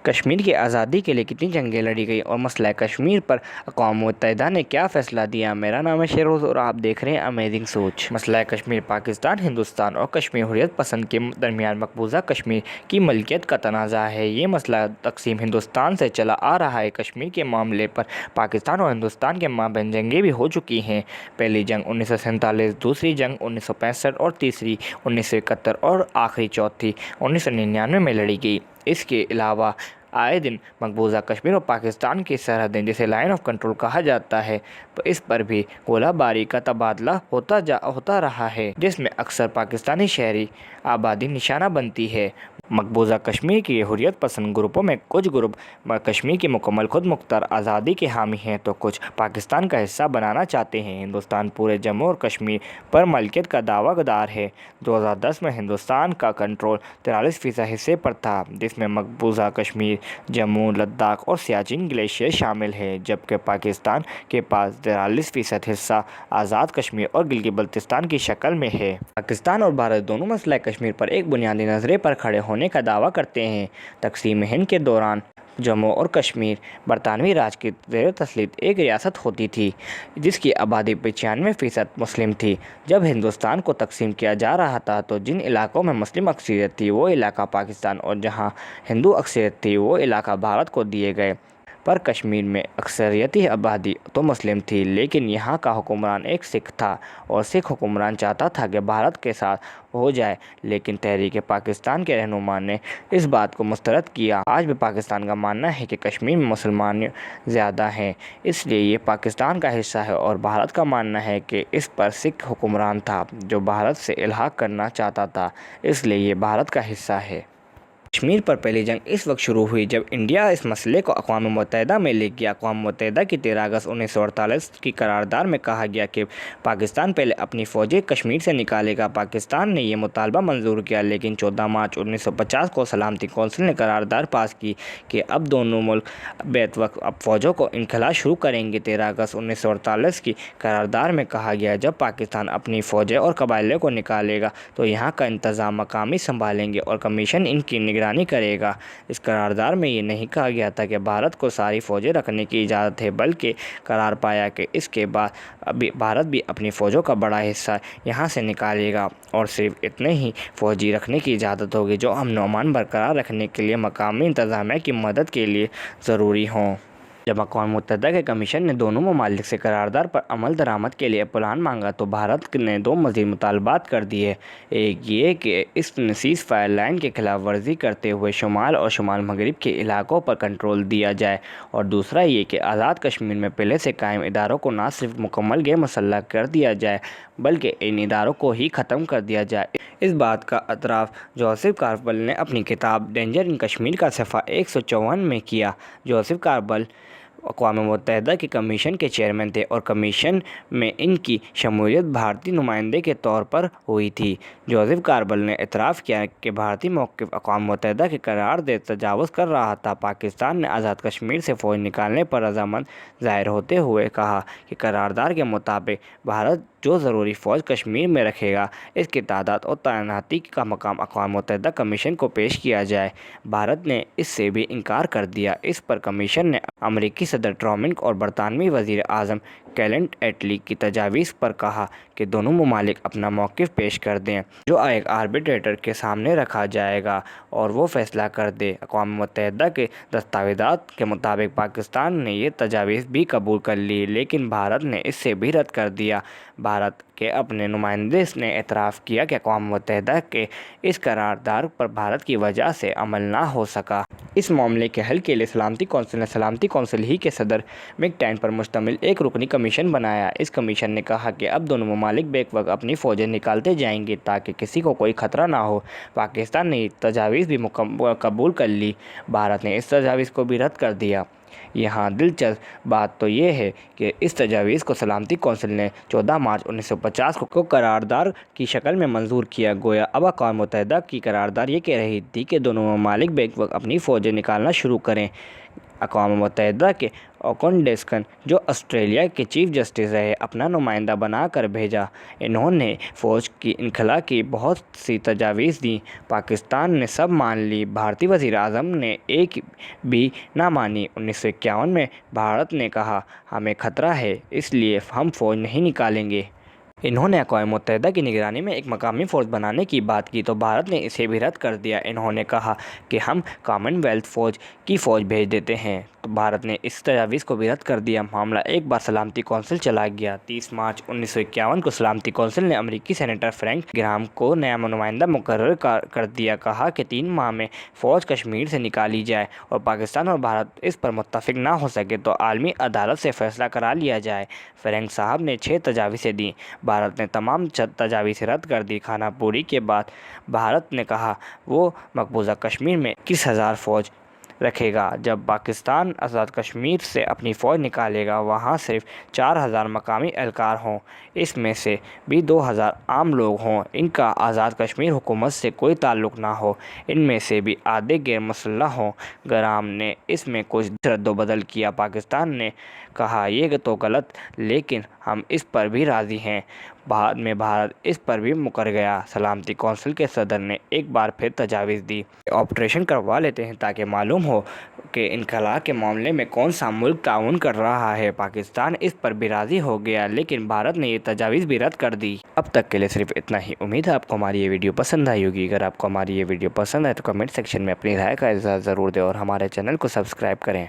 کشمیر کی آزادی کے لیے کتنی جنگیں لڑی گئی اور مسئلہ کشمیر پر اقوام متحدہ نے کیا فیصلہ دیا۔ میرا نام ہے شیروز اور آپ دیکھ رہے ہیں امیزنگ سوچ۔ مسئلہ کشمیر پاکستان، ہندوستان اور کشمیر حریت پسند کے درمیان مقبوضہ کشمیر کی ملکیت کا تنازع ہے۔ یہ مسئلہ تقسیم ہندوستان سے چلا آ رہا ہے۔ کشمیر کے معاملے پر پاکستان اور ہندوستان کے مابین جنگیں بھی ہو چکی ہیں۔ پہلی جنگ 1947، دوسری جنگ 1965 اور تیسری 1971 اور آخری چوتھی 1999 میں لڑی گئی۔ اس کے علاوہ آئے دن مقبوضہ کشمیر اور پاکستان کی سرحدیں جسے لائن آف کنٹرول کہا جاتا ہے، اس پر بھی گولہ باری کا تبادلہ ہوتا رہا ہے، جس میں اکثر پاکستانی شہری آبادی نشانہ بنتی ہے۔ مقبوضہ کشمیر کی حریت پسند گروپوں میں کچھ گروپ کشمیر کی مکمل خود مختار آزادی کے حامی ہیں تو کچھ پاکستان کا حصہ بنانا چاہتے ہیں۔ ہندوستان پورے جموں اور کشمیر پر ملکیت کا دعویٰ دار ہے۔ 2010 میں ہندوستان کا کنٹرول 43% حصے پر تھا، جس میں مقبوضہ کشمیر، جموں، لداخ اور سیاچن گلیشیئر شامل ہے، جبکہ پاکستان کے پاس 43% حصہ آزاد کشمیر اور گلگت بلتستان کی شکل میں ہے۔ پاکستان اور بھارت دونوں مسئلہ کشمیر پر ایک بنیادی نظریے پر کھڑے ہونے کا دعویٰ کرتے ہیں۔ تقسیم ہند کے دوران جموں اور کشمیر برطانوی راج کی زیر تسلط ایک ریاست ہوتی تھی، جس کی آبادی 95% مسلم تھی۔ جب ہندوستان کو تقسیم کیا جا رہا تھا تو جن علاقوں میں مسلم اکثریت تھی وہ علاقہ پاکستان اور جہاں ہندو اکثریت تھی وہ علاقہ بھارت کو دیے گئے۔ پر کشمیر میں اکثریتی آبادی تو مسلم تھی، لیکن یہاں کا حکمران ایک سکھ تھا اور سکھ حکمران چاہتا تھا کہ بھارت کے ساتھ ہو جائے، لیکن تحریک پاکستان کے رہنما نے اس بات کو مسترد کیا۔ آج بھی پاکستان کا ماننا ہے کہ کشمیر میں مسلمان زیادہ ہیں، اس لیے یہ پاکستان کا حصہ ہے، اور بھارت کا ماننا ہے کہ اس پر سکھ حکمران تھا جو بھارت سے الحاق کرنا چاہتا تھا، اس لیے یہ بھارت کا حصہ ہے۔ کشمیر پر پہلی جنگ اس وقت شروع ہوئی جب انڈیا اس مسئلے کو اقوام متحدہ میں لے گیا۔ اقوام متحدہ کی 13 اگست 1948 کی قرارداد میں کہا گیا کہ پاکستان پہلے اپنی فوجیں کشمیر سے نکالے گا۔ پاکستان نے یہ مطالبہ منظور کیا، لیکن 14 مارچ 1950 کو سلامتی کونسل نے قرارداد پاس کی کہ اب دونوں ملک بیک وقت فوجوں کو انخلا شروع کریں گے۔ 13 اگست 1948 کی قرارداد میں کہا گیا جب پاکستان اپنی فوجیں اور قبائلیوں کو نکالے گا تو یہاں کا انتظام مقامی سنبھالیں گے اور کمیشن ان کی نگرانی کرے گا۔ اس قرارداد میں یہ نہیں کہا گیا تھا کہ بھارت کو ساری فوجیں رکھنے کی اجازت ہے، بلکہ قرار پایا کہ اس کے بعد بھارت بھی اپنی فوجوں کا بڑا حصہ یہاں سے نکالے گا اور صرف اتنے ہی فوجی رکھنے کی اجازت ہوگی جو امن و امان برقرار رکھنے کے لیے مقامی انتظامیہ کی مدد کے لیے ضروری ہوں۔ جب اقوام متحدہ کے کمیشن نے دونوں ممالک سے قرارداد پر عمل درآمد کے لیے پلان مانگا تو بھارت نے 2 مزید مطالبات کر دیے۔ ایک یہ کہ اس سیز فائر لائن کی خلاف ورزی کرتے ہوئے شمال اور شمال مغرب کے علاقوں پر کنٹرول دیا جائے، اور دوسرا یہ کہ آزاد کشمیر میں پہلے سے قائم اداروں کو نہ صرف مکمل غیر مسلح کر دیا جائے بلکہ ان اداروں کو ہی ختم کر دیا جائے۔ اس بات کا اعتراف جوزف کاربل نے اپنی کتاب ڈینجر ان کشمیر کا صفحہ 154 میں کیا۔ جوزف کاربل اقوام متحدہ کے کمیشن کے چیئرمین تھے اور کمیشن میں ان کی شمولیت بھارتی نمائندے کے طور پر ہوئی تھی۔ جوزف کاربل نے اعتراف کیا کہ بھارتی موقف اقوام متحدہ کے قرارداد تجاوز کر رہا تھا۔ پاکستان نے آزاد کشمیر سے فوج نکالنے پر رضامند ظاہر ہوتے ہوئے کہا کہ قرارداد کے مطابق بھارت جو ضروری فوج کشمیر میں رکھے گا اس کی تعداد اور تعیناتی کا مقام اقوام متحدہ کمیشن کو پیش کیا جائے۔ بھارت نے اس سے بھی انکار کر دیا۔ اس پر کمیشن نے امریکی صدر ٹرمپ اور برطانوی وزیر اعظم کیلنٹ ایٹلی کی تجاویز پر کہا کہ دونوں ممالک اپنا موقف پیش کر دیں، جو ایک آربیٹریٹر کے سامنے رکھا جائے گا اور وہ فیصلہ کر دے۔ اقوام متحدہ کے دستاویزات کے مطابق پاکستان نے یہ تجاویز بھی قبول کر لی، لیکن بھارت نے اس سے بھی رد کر دیا۔ بھارت کے اپنے نمائندے نے اعتراف کیا کہ اقوام متحدہ کے اس قرارداد پر بھارت کی وجہ سے عمل نہ ہو سکا۔ اس معاملے کے حل کے لیے سلامتی کونسل نے سلامتی کونسل ہی کے صدر مک-ٹین پر مشتمل ایک رکنی کمیشن بنایا۔ اس کمیشن نے کہا کہ اب دونوں ممالک بیک وقت اپنی فوجیں نکالتے جائیں گے تاکہ کسی کو کوئی خطرہ نہ ہو۔ پاکستان نے یہ تجاویز بھی قبول کر لی، بھارت نے اس تجاویز کو بھی رد کر دیا۔ یہاں دلچسپ بات تو یہ ہے کہ اس تجاویز کو سلامتی کونسل نے 14 مارچ 1950 کو قرارداد کی شکل میں منظور کیا۔ گویا اب اقوام متحدہ کی قرارداد یہ کہہ رہی تھی کہ دونوں ممالک بیک وقت اپنی فوجیں نکالنا شروع کریں۔ اقوام متحدہ کے اوکن ڈیسکن جو آسٹریلیا کے چیف جسٹس رہے اپنا نمائندہ بنا کر بھیجا۔ انہوں نے فوج کی انخلا کی بہت سی تجاویز دیں، پاکستان نے سب مان لی، بھارتی وزیر اعظم نے ایک بھی نہ مانی۔ 1951 میں بھارت نے کہا ہمیں خطرہ ہے اس لیے ہم فوج نہیں نکالیں گے۔ انہوں نے اقوام متحدہ کی نگرانی میں ایک مقامی فورس بنانے کی بات کی تو بھارت نے اسے بھی رد کر دیا۔ انہوں نے کہا کہ ہم کامن ویلتھ فوج کی فوج بھیج دیتے ہیں تو بھارت نے اس تجویز کو بھی رد کر دیا۔ معاملہ ایک بار سلامتی کونسل چلا گیا۔ 30 مارچ 1951 کو سلامتی کونسل نے امریکی سینیٹر فرینک گراہم کو نیا نمائندہ مقرر کر دیا۔ کہا کہ 3 ماہ میں فوج کشمیر سے نکالی جائے اور پاکستان اور بھارت اس پر متفق نہ ہو سکے تو عالمی عدالت سے فیصلہ کرا لیا جائے۔ فرینک صاحب نے 6 تجاویزیں دیں، بھارت نے تمام تجاویزیں رد کر دی۔ خانہ پوری کے بعد بھارت نے کہا وہ مقبوضہ کشمیر میں 21,000 فوج رکھے گا۔ جب پاکستان آزاد کشمیر سے اپنی فوج نکالے گا وہاں صرف 4,000 مقامی اہلکار ہوں، اس میں سے بھی 2,000 عام لوگ ہوں، ان کا آزاد کشمیر حکومت سے کوئی تعلق نہ ہو، ان میں سے بھی آدھے غیر مسلح ہوں۔ گرام نے اس میں کچھ رد و بدل کیا۔ پاکستان نے کہا یہ تو غلط لیکن ہم اس پر بھی راضی ہیں۔ بعد میں بھارت اس پر بھی مکر گیا۔ سلامتی کونسل کے صدر نے ایک بار پھر تجویز دی کہ آپریشن کروا لیتے ہیں تاکہ معلوم ہو کہ انخلا کے معاملے میں کون سا ملک تعاون کر رہا ہے۔ پاکستان اس پر بھی راضی ہو گیا لیکن بھارت نے یہ تجویز بھی رد کر دی۔ اب تک کے لیے صرف اتنا ہی۔ امید ہے آپ کو ہماری یہ ویڈیو پسند آئی ہوگی۔ اگر آپ کو ہماری یہ ویڈیو پسند آئے تو کمنٹ سیکشن میں اپنی رائے کا اظہار ضرور دیں اور ہمارے چینل کو سبسکرائب کریں۔